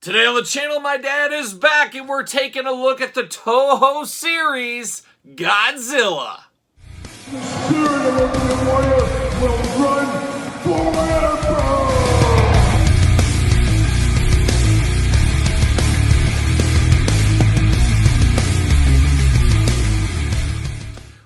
Today on the channel, my dad is back and we're taking a look at the Toho series, Godzilla. The spirit of Ultimate Warrior will run forever!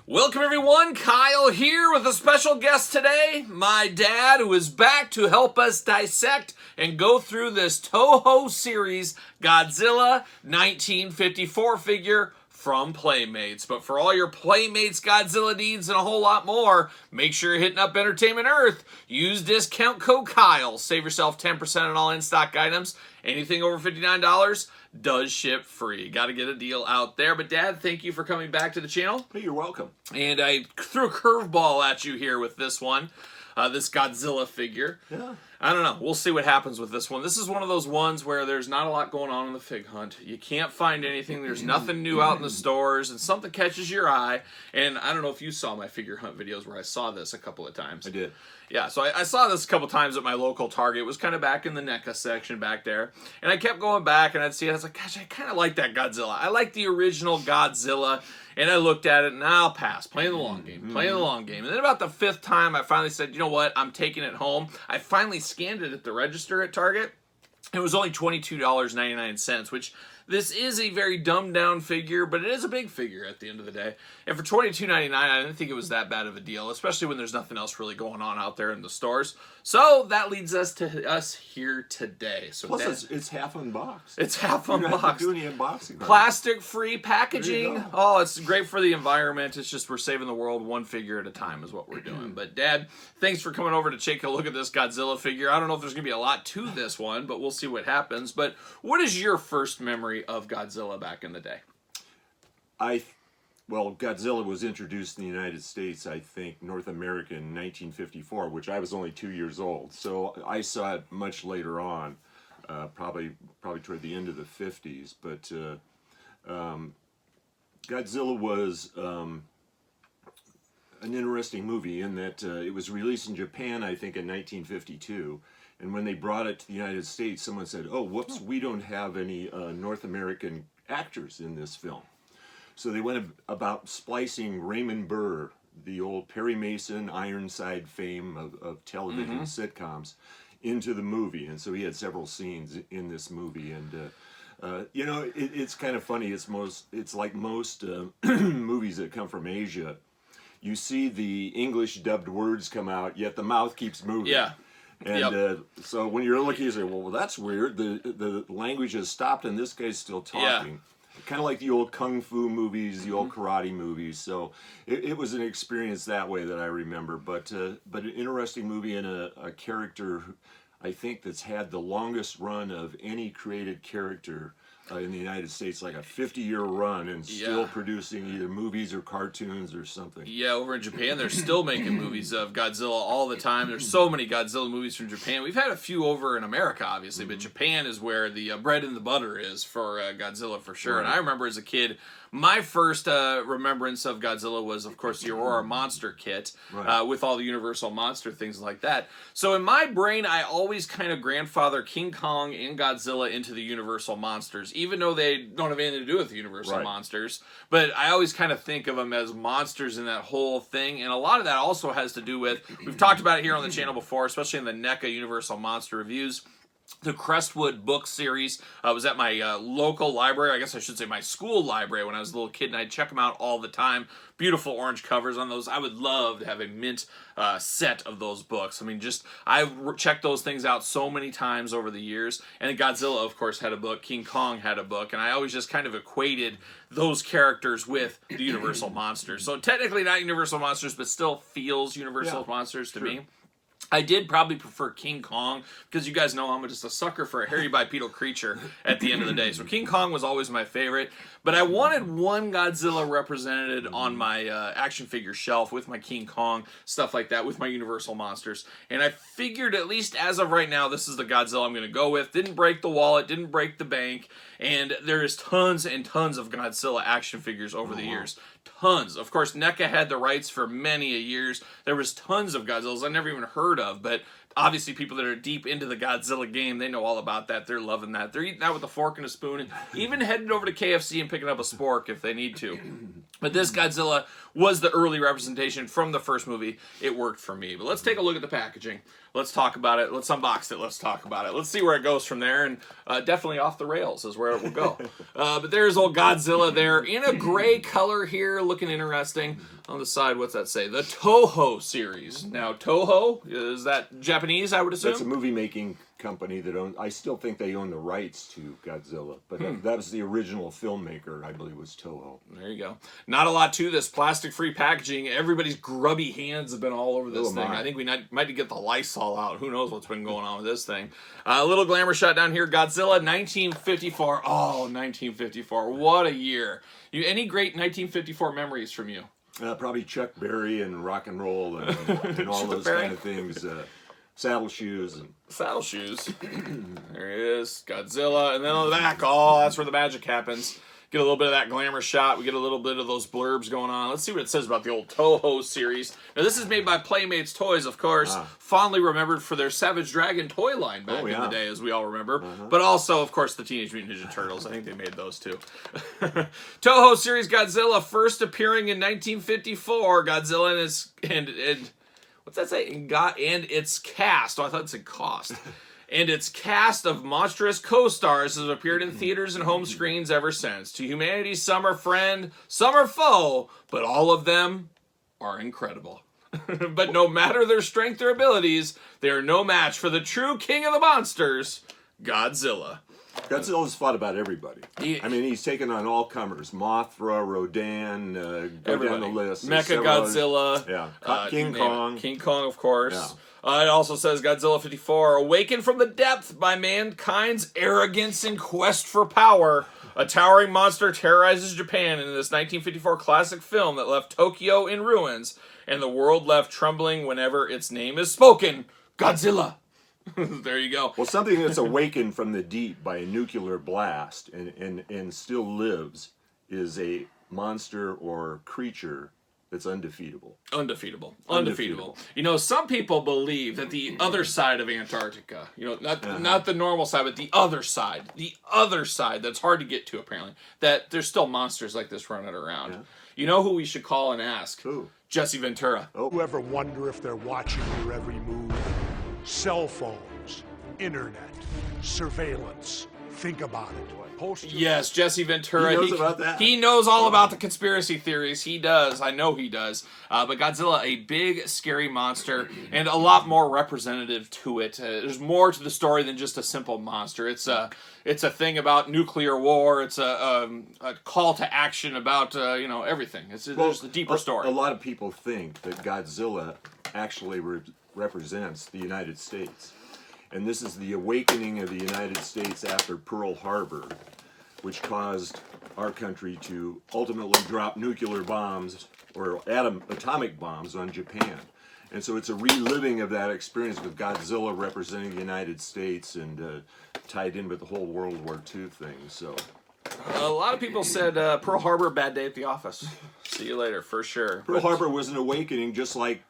Welcome everyone, Kyle here with a special guest today, my dad, who is back to help us dissect and go through this Toho series, Godzilla 1954 figure from Playmates. But for all your Playmates Godzilla needs and a whole lot more, make sure you're hitting up Entertainment Earth. Use discount code Kyle. Save yourself 10% on all in-stock items. Anything over $59 does ship free. Got to get a deal out there. But Dad, thank you for coming back to the channel. Hey, you're welcome. And I threw a curveball at you here with this one. This Godzilla figure. Yeah. I don't know. We'll see what happens with this one. This is one of those ones where there's not a lot going on in the fig hunt. You can't find anything. There's nothing new out in the stores, and something catches your eye. And I don't know if you saw my figure hunt videos where I saw this a couple of times. I did. Yeah, so I saw this a couple times at my local Target. It was kind of back in the NECA section back there. And I kept going back, and I'd see it. I was like, gosh, I kind of like that Godzilla. I like the original Godzilla. And I looked at it, and I'll pass. Playing the long game. Playing the long game. And then about the fifth time, I finally said, you know what? I'm taking it home. I finally scanned it at the register at Target. It was only $22.99, which this is a very dumbed-down figure, but it is a big figure at the end of the day. And for $22.99, I didn't think it was that bad of a deal, especially when there's nothing else really going on out there in the stores. So that leads us to us here today. So Plus, it's half unboxed. It's half You don't have unboxed. to do any unboxing. Plastic-free packaging. go. Oh, it's great for the environment. It's just we're saving the world one figure at a time is what we're doing. But Dad, thanks for coming over to take a look at this Godzilla figure. I don't know if there's going to be a lot to this one, but we'll see what happens. But what is your first memory of Godzilla back in the day? Well, Godzilla was introduced in the United States, I think, North America in 1954, which I was only 2 years old. So I saw it much later on, probably toward the end of the 50s. But Godzilla was an interesting movie in that it was released in Japan, I think, in 1952. And when they brought it to the United States, someone said, oh, whoops, we don't have any North American actors in this film. So they went about splicing Raymond Burr, the old Perry Mason, Ironside fame of television sitcoms, into the movie. And so he had several scenes in this movie. And, you know, it's kind of funny. It's like most movies that come from Asia. You see the English dubbed words come out, yet the mouth keeps moving. Yeah. And so when you're looking, you say, well, that's weird. The language has stopped and this guy's still talking. Yeah. Kind of like the old kung fu movies, the old karate movies. So it was an experience that way that I remember. But an interesting movie and a character, I think, that's had the longest run of any created character in the United States, like a 50-year run, and still producing either movies or cartoons or something. Yeah, over in Japan, they're still making movies of Godzilla all the time. There's so many Godzilla movies from Japan. We've had a few over in America, obviously, but Japan is where the bread and the butter is for Godzilla for sure. Right. And I remember as a kid, my first remembrance of Godzilla was, of course, the Aurora Monster kit with all the Universal Monster things like that. So in my brain, I always kind of grandfather King Kong and Godzilla into the Universal Monsters, even though they don't have anything to do with the Universal Monsters. But I always kind of think of them as monsters in that whole thing. And a lot of that also has to do with, we've talked about it here on the channel before, especially in the NECA Universal Monster reviews. The Crestwood book series was at my local library, I guess I should say my school library when I was a little kid, and I'd check them out all the time. Beautiful orange covers on those. I would love to have a mint set of those books. I mean, I've checked those things out so many times over the years. And Godzilla, of course, had a book. King Kong had a book. And I always just kind of equated those characters with the Universal Monsters. So technically not Universal Monsters, but still feels Universal Monsters to me. I did probably prefer King Kong because you guys know I'm just a sucker for a hairy bipedal creature at the end of the day. So King Kong was always my favorite. But I wanted one Godzilla represented on my action figure shelf with my King Kong, stuff like that, with my Universal Monsters. And I figured, at least as of right now, this is the Godzilla I'm going to go with. Didn't break the wallet, didn't break the bank. And there is tons and tons of Godzilla action figures over the years. Tons. Of course, NECA had the rights for many a years. There was tons of Godzillas I never even heard of, but obviously people that are deep into the Godzilla game, they know all about that. They're loving that. They're eating that with a fork and a spoon, and even heading over to KFC and picking up a spork if they need to. But this Godzilla was the early representation from the first movie. It worked for me. But let's take a look at the packaging. Let's talk about it. Let's unbox it. Let's talk about it. Let's see where it goes from there. And definitely off the rails is where it will go. But there's old Godzilla there in a gray color here, looking interesting. On the side, what's that say? The Toho series. Now, Toho, is that Japanese, I would assume? That's a movie-making company that owns... I still think they own the rights to Godzilla, but that was the original filmmaker, I believe, was Toho. There you go. Not a lot to this. Plastic-free packaging. Everybody's grubby hands have been all over this thing. I think we might get the Lysol out. Who knows what's been going on with this thing. A little glamour shot down here. Godzilla, 1954. Oh, 1954. What a year. Any great 1954 memories from you? Probably Chuck Berry and rock and roll and all those kind of things. Saddle shoes. Saddle shoes. There he is. Godzilla. And then on the back, oh, that's where the magic happens. Get a little bit of that glamour shot. We get a little bit of those blurbs going on. Let's see what it says about the old Toho series. Now, this is made by Playmates Toys, of course. Fondly remembered for their Savage Dragon toy line back in the day, as we all remember. But also, of course, the Teenage Mutant Ninja Turtles. I think they made those, too. Toho series Godzilla, first appearing in 1954. Godzilla and what's that say? And its cast. Oh, I thought it said cost. And its cast of monstrous co-stars has appeared in theaters and home screens ever since. To humanity's summer friend, summer foe, but all of them are incredible. But no matter their strength or abilities, they are no match for the true king of the monsters, Godzilla. Godzilla's fought about everybody. He's taken on all comers. Mothra, Rodan, go down the list. Mecha Godzilla. Yeah. King Kong. King Kong, of course. It also says Godzilla 54, awakened from the depth by mankind's arrogance and quest for power. A towering monster terrorizes Japan in this 1954 classic film that left Tokyo in ruins, and the world left trembling whenever its name is spoken. Godzilla. There you go. Well, something that's awakened from the deep by a nuclear blast and still lives is a monster or creature that's undefeatable. Undefeatable. You know, some people believe that the other side of Antarctica, you know, not the normal side, but the other side that's hard to get to, apparently, that there's still monsters like this running around. Yeah. You know who we should call and ask? Who? Jesse Ventura. Oh. You ever wonder if they're watching your every move? Cell phones, internet, surveillance. Think about it. Yes, Jesse Ventura. He knows about that. He knows all about the conspiracy theories. He does. I know he does. But Godzilla, a big, scary monster, and a lot more representative to it. There's more to the story than just a simple monster. It's a thing about nuclear war. It's a call to action about everything. There's a deeper story. A lot of people think that Godzilla actually represents the United States. And this is the awakening of the United States after Pearl Harbor, which caused our country to ultimately drop nuclear bombs or atomic bombs on Japan. And so it's a reliving of that experience with Godzilla representing the United States and tied in with the whole World War II thing. So a lot of people said Pearl Harbor, bad day at the office. See you later, for sure. Pearl Harbor was an awakening, just like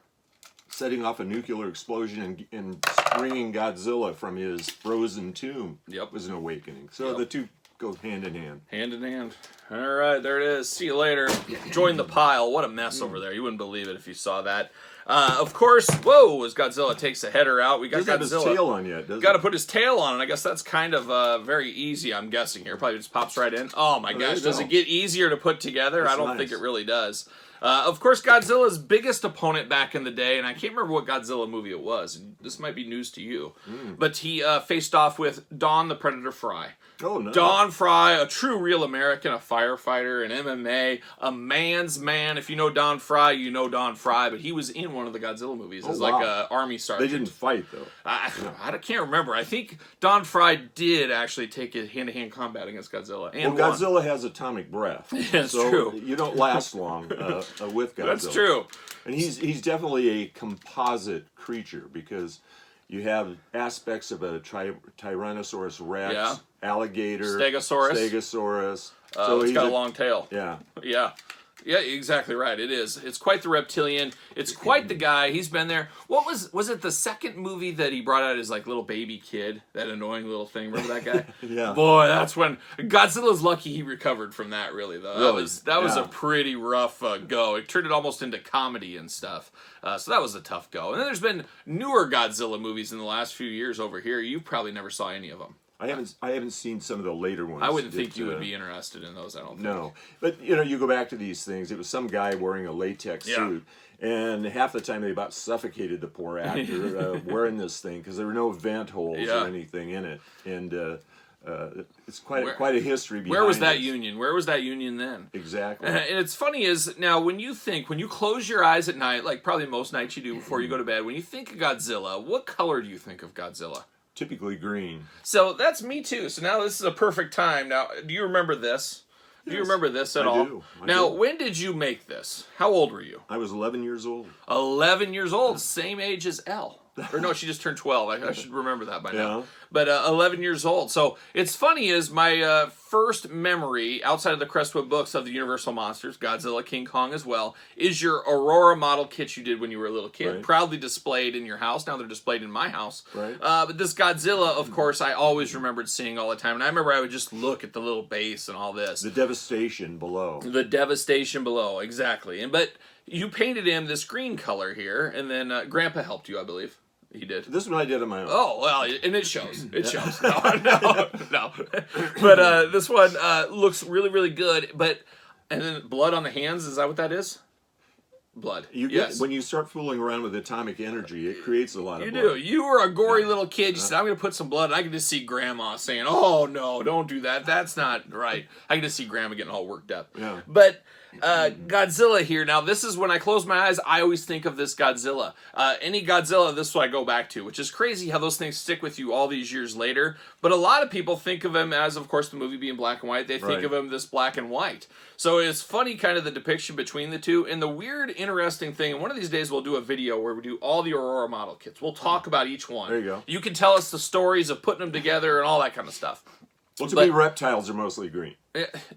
setting off a nuclear explosion and springing Godzilla from his frozen tomb was an awakening. So the two go hand in hand. Hand in hand. All right, there it is. See you later. Join the pile. What a mess over there. You wouldn't believe it if you saw that. Of course, whoa, as Godzilla takes the header out, we got Godzilla. His tail on yet, doesn't Got to put his tail on, and I guess that's kind of very easy, I'm guessing here. Probably just pops right in. Oh my gosh, does it get easier to put together? I don't think it really does. Of course, Godzilla's biggest opponent back in the day, and I can't remember what Godzilla movie it was. This might be news to you. But he faced off with Don the Predator Fry. Oh, no. Don Fry, a true real American, a firefighter, an MMA, a man's man. If you know Don Fry, you know Don Fry, but he was in one of the Godzilla movies as like an army sergeant. They didn't fight, though. I can't remember. I think Don Fry did actually take a hand-to-hand combat against Godzilla. And Godzilla has atomic breath. That's true. You don't last long with Godzilla. That's true. And he's definitely a composite creature because you have aspects of a Tyrannosaurus Rex, alligator, Stegosaurus. So it's got a long tail. Yeah. Yeah. Yeah, exactly right. It is. It's quite the reptilian. It's quite the guy. He's been there. What was it the second movie that he brought out his like little baby kid? That annoying little thing. Remember that guy? Yeah. Boy, that's when Godzilla's lucky he recovered from that. Really though, Really? that was Yeah. a pretty rough go. It turned it almost into comedy and stuff. So that was a tough go. And then there's been newer Godzilla movies in the last few years over here. You probably never saw any of them. I haven't seen some of the later ones. I wouldn't think you would be interested in those. I don't think. No, but you go back to these things. It was some guy wearing a latex suit, and half the time they about suffocated the poor actor wearing this thing because there were no vent holes or anything in it, and it's quite a history behind. Where was that it. union? Where was that union then? Exactly. And it's funny is now when you close your eyes at night, like probably most nights you do before you go to bed, when you think of Godzilla, what color do you think of Godzilla? Typically green. So that's me too. So now this is a perfect time. Now, do you remember this? Do you remember this at all? I do. Now, when did you make this? How old were you? I was 11 years old. 11 years old, same age as Elle. Or no, she just turned 12. I should remember that by now. Yeah. But 11 years old. So it's funny is my first memory outside of the Crestwood books of the Universal Monsters, Godzilla, King Kong as well, is your Aurora model kit you did when you were a little kid. Right. Proudly displayed in your house. Now they're displayed in my house. Right. But this Godzilla, of course, I always remembered seeing all the time. And I remember I would just look at the little base and all this. The devastation below. The devastation below, exactly. But you painted him this green color here, and then Grandpa helped you, I believe. He did. This one I did on my own. Oh, well, and it shows. It shows. No. But this one looks really, really good. And then blood on the hands, is that what that is? Blood. Yes. When you start fooling around with atomic energy, it creates a lot of You blood. do. You were a gory little kid. You said, I'm going to put some blood. And I can just see Grandma saying, oh, no, don't do that. That's not right. I can just see Grandma getting all worked up. Yeah. But Godzilla here. Now, this is when I close my eyes, I always think of this Godzilla. Any Godzilla, this is what I go back to, which is crazy how those things stick with you all these years later. But a lot of people think of him as, of course, the movie being black and white. They think of him this black and white. So it's funny kind of the depiction between the two. And the weird, interesting thing, and one of these days we'll do a video where we do all the Aurora model kits. We'll talk about each one. There you go. You can tell us the stories of putting them together and all that kind of stuff. Well, to me, reptiles are mostly green.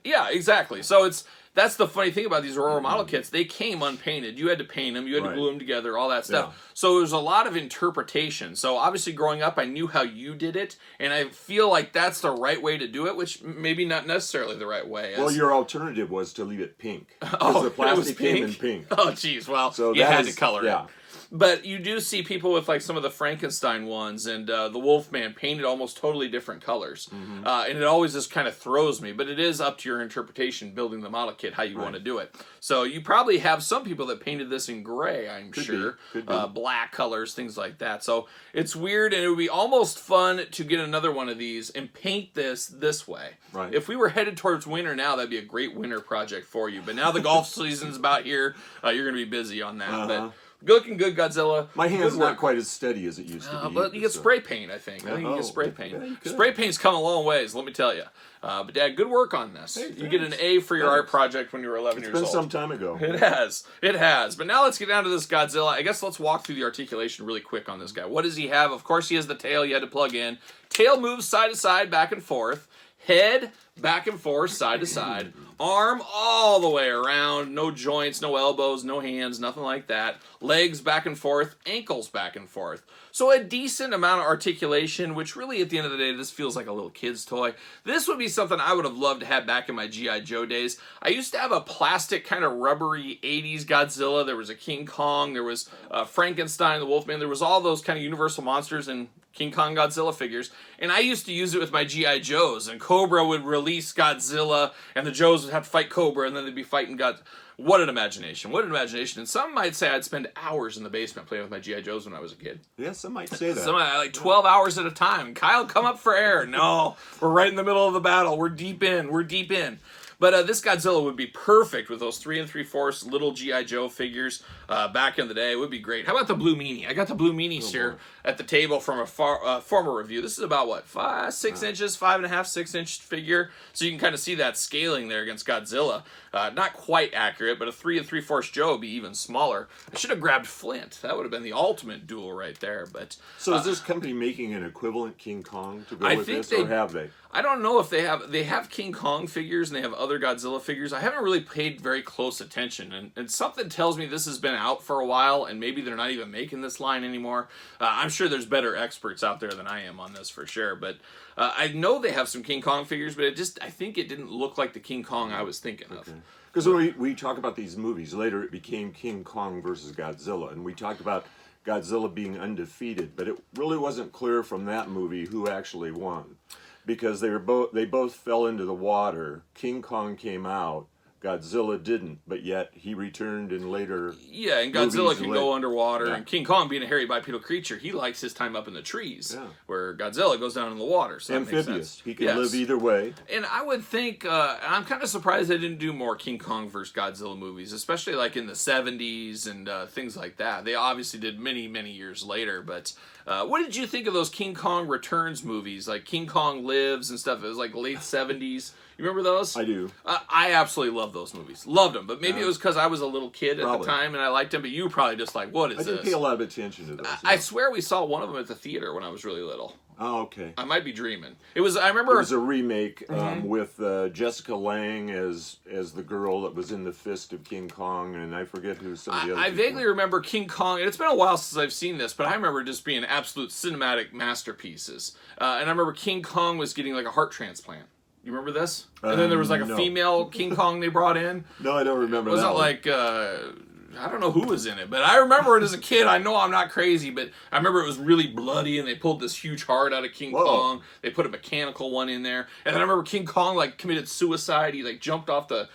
Yeah, exactly. So that's the funny thing about these Aurora model kits. They came unpainted. You had to paint them. You had to glue them together, all that stuff. Yeah. So there's a lot of interpretation. So obviously growing up, I knew how you did it, and I feel like that's the right way to do it, which maybe not necessarily the right way. Well, your alternative was to leave it pink. Oh, the plastic it was pink? came in pink. Oh, geez. Well, So you had to color it. Yeah. But you do see people with like some of the Frankenstein ones and the Wolfman painted almost totally different colors. And it always just kind of throws me. But it is up to your interpretation, building the model kit, how you want to do it. So you probably have some people that painted this in gray, I'm sure. Could be. Black colors, things like that. So it's weird, and it would be almost fun to get another one of these and paint this way. Right. If we were headed towards winter now, that'd be a great winter project for you. But now the golf season's about here. You're going to be busy on that. But looking good, Godzilla. My hand's Good work. not quite as steady as it used to be. But you get spray paint, I think. I think you get spray paint. Spray paint's come a long ways, let me tell you. But Dad, good work on this. Hey, you get an A for your art project when you were 11 years old. It's been some time ago. It has. It has. But now let's get down to this Godzilla. I guess let's walk through the articulation really quick on this guy. What does he have? Of course, he has the tail you had to plug in. Tail moves side to side, back and forth. Head, back and forth, side to side. Arm all the way around. No joints, no elbows, no hands, nothing like that. Legs back and forth. Ankles back and forth. So a decent amount of articulation, which really at the end of the day, this feels like a little kid's toy. This would be something I would have loved to have back in my G.I. Joe days. I used to have a plastic kind of rubbery 80s Godzilla. There was a King Kong. There was Frankenstein, the Wolfman. There was all those kind of Universal monsters and King Kong Godzilla figures. And I used to use it with my G.I. Joes. And Cobra would release Godzilla, and the Joes would have to fight Cobra, and then they'd be fighting Godzilla. What an imagination. What an imagination. And some might say I'd spend hours in the basement playing with my G.I. Joes when I was a kid. Yeah, some might say that. Some like 12 hours at a time. Kyle, come up for air. No, we're right in the middle of the battle. We're deep in. We're deep in. But this Godzilla would be perfect with those 3 3/4 little G.I. Joe figures back in the day. It would be great. How about the Blue Meanie? I got the Blue Meanies here at the table from a former review. This is about, what, 6 inches, 5.5, 6 inch figure. So you can kind of see that scaling there against Godzilla. Not quite accurate, but a 3 3/4 Joe would be even smaller. I should have grabbed Flint. That would have been the ultimate duel right there. But So is this company making an equivalent King Kong to go I with think this, or have they? I don't know if they have King Kong figures and they have other Godzilla figures. I haven't really paid very close attention, and something tells me this has been out for a while, and maybe they're not even making this line anymore. I'm sure there's better experts out there than I am on this for sure, but I know they have some King Kong figures, but I think it didn't look like the King Kong I was thinking of. Because when we talk about these movies, later it became King Kong versus Godzilla, and we talked about Godzilla being undefeated, but it really wasn't clear from that movie who actually won. Because they both fell into the water. King Kong came out, Godzilla didn't, but yet he returned in later. Yeah, and Godzilla can go underwater, and King Kong, being a hairy bipedal creature, he likes his time up in the trees, where Godzilla goes down in the water. So amphibious, he can live either way. And I would think, I'm kind of surprised they didn't do more King Kong versus Godzilla movies, especially like in the 70s and things like that. They obviously did many, many years later, but what did you think of those King Kong Returns movies, like King Kong Lives and stuff? It was like late 70s. You remember those? I do. I absolutely love those movies. Loved them. But maybe it was because I was a little kid at the time and I liked them. But you were probably just like, what is this? I didn't pay a lot of attention to those. I swear we saw one of them at the theater when I was really little. Oh, okay. I might be dreaming. I remember... It was a remake with Jessica Lange as the girl that was in the fist of King Kong, and I forget who some of the other I vaguely remember King Kong, and it's been a while since I've seen this, but I remember just being absolute cinematic masterpieces. And I remember King Kong was getting like a heart transplant. You remember this? And then there was like a female King Kong they brought in. No, I don't remember that. Was it like, I don't know who was in it, but I remember it as a kid. I know I'm not crazy, but I remember it was really bloody, and they pulled this huge heart out of King Kong. They put a mechanical one in there. And then I remember King Kong like committed suicide. He like jumped off the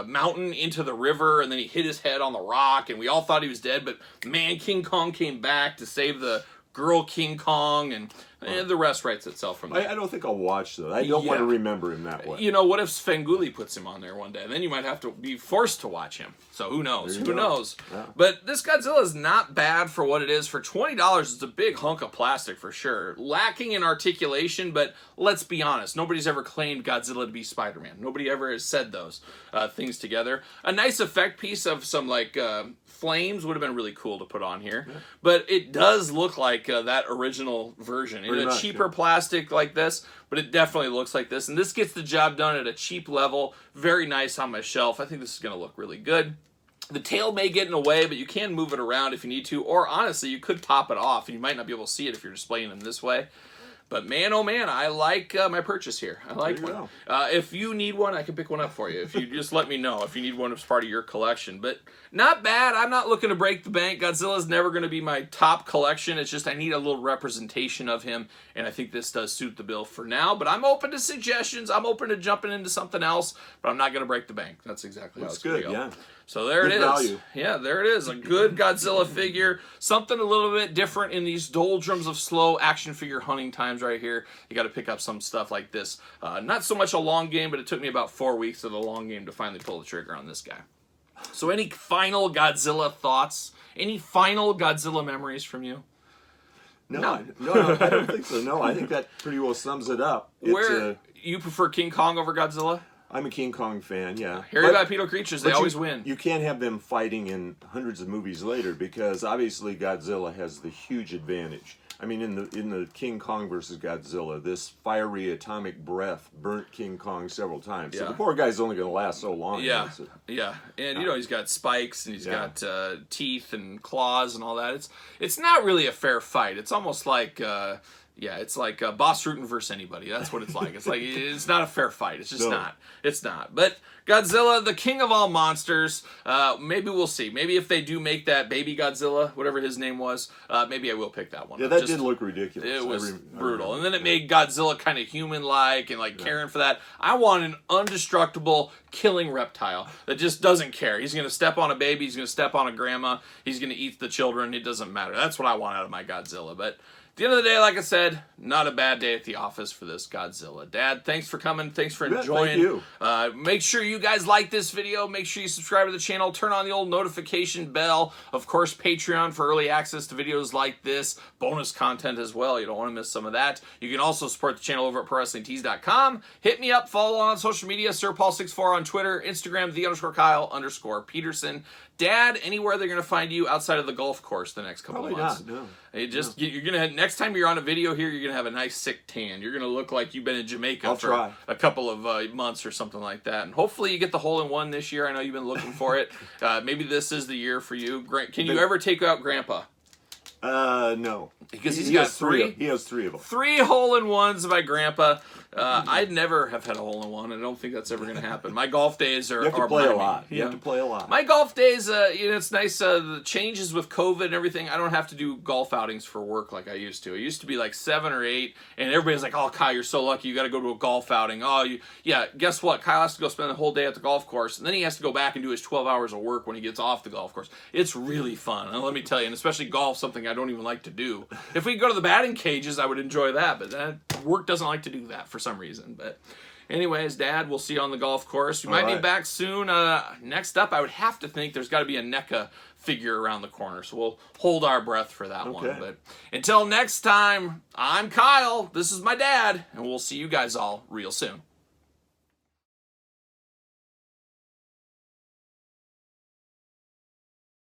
mountain into the river, and then he hit his head on the rock, and we all thought he was dead, but man, King Kong came back to save the girl King Kong, and the rest writes itself from there. I don't think I'll watch that. I don't want to remember him that way. You know, what if Svengoolie puts him on there one day? Then you might have to be forced to watch him. So who knows? Who knows? Yeah. But this Godzilla is not bad for what it is. For $20, it's a big hunk of plastic for sure. Lacking in articulation, but let's be honest. Nobody's ever claimed Godzilla to be Spider-Man. Nobody ever has said those things together. A nice effect piece of some like flames would have been really cool to put on here. Yeah. But it does look like that original version. In a cheaper plastic like this, but it definitely looks like this. And this gets the job done at a cheap level. Very nice on my shelf. I think this is going to look really good. The tail may get in the way, but you can move it around if you need to. Or honestly, you could pop it off, and you might not be able to see it if you're displaying them this way. But man, oh man, I like my purchase here. I like one. If you need one, I can pick one up for you. If you just let me know if you need one as part of your collection. But not bad. I'm not looking to break the bank. Godzilla's never going to be my top collection. It's just I need a little representation of him, and I think this does suit the bill for now. But I'm open to suggestions. I'm open to jumping into something else, but I'm not going to break the bank. That's exactly how it's going to go. Yeah. So there it is. Value. Yeah, there it is. A good Godzilla figure. Something a little bit different in these doldrums of slow action figure hunting times right here. You got to pick up some stuff like this. Not so much a long game, but it took me about 4 weeks of the long game to finally pull the trigger on this guy. So any final Godzilla thoughts? Any final Godzilla memories from you? No, I don't think so. No, I think that pretty well sums it up. You prefer King Kong over Godzilla? I'm a King Kong fan, yeah. Hairy bipedal creatures, they always win. You can't have them fighting in hundreds of movies later because obviously Godzilla has the huge advantage. I mean, in the King Kong versus Godzilla, this fiery atomic breath burnt King Kong several times. Yeah. So the poor guy's only going to last so long. Yeah, and you know he's got spikes and he's got teeth and claws and all that. It's not really a fair fight. It's almost like. It's like Boss Rutan versus anybody. That's what it's like. It's like, it's not a fair fight. It's just not. It's not. But Godzilla, the king of all monsters, maybe we'll see.Maybe if they do make that baby Godzilla, whatever his name was, maybe I will pick that one. Yeah, that did look ridiculous. It was brutal. And then it made Godzilla kind of human-like and like caring for that. I want an indestructible killing reptile that just doesn't care. He's going to step on a baby. He's going to step on a grandma. He's going to eat the children. It doesn't matter. That's what I want out of my Godzilla. But at the end of the day, like I said, not a bad day at the office for this Godzilla. Dad, thanks for coming. Thanks for enjoying. Thank you. Make sure you guys like this video. Make sure you subscribe to the channel. Turn on the old notification bell. Of course, Patreon for early access to videos like this. Bonus content as well. You don't want to miss some of that. You can also support the channel over at ProWrestlingTees.com. Hit me up. Follow on social media. SirPaul64 on Twitter. Instagram, _Kyle_Peterson. Dad, anywhere they're going to find you outside of the golf course the next couple of months? Probably not, no. You're gonna next time you're on a video here, you're gonna have a nice sick tan. You're gonna look like you've been in Jamaica for a couple of months or something like that. And hopefully you get the hole-in-one this year. I know you've been looking for it. Maybe this is the year for you. Can you ever take out Grandpa? No. Because he's got three. He has 3 of them. 3 hole-in-ones by Grandpa. I'd never have had a hole-in-one. I don't think that's ever going to happen. My golf days are. You have to play a lot. You have to play a lot. My golf days, it's nice. The changes with COVID and everything. I don't have to do golf outings for work like I used to. It used to be like 7 or 8, and everybody's like, "Oh, Kyle, you're so lucky. You got to go to a golf outing." Guess what? Kyle has to go spend the whole day at the golf course, and then he has to go back and do his 12 hours of work when he gets off the golf course. It's really fun, and let me tell you, and especially golf, something I don't even like to do. If we could go to the batting cages, I would enjoy that, but work doesn't like to do that for some reason. But anyways, Dad, we'll see you on the golf course. We might be back soon. Next up, I would have to think there's got to be a NECA figure around the corner, so we'll hold our breath for that one. But until next time, I'm Kyle, this is my dad, and we'll see you guys all real soon.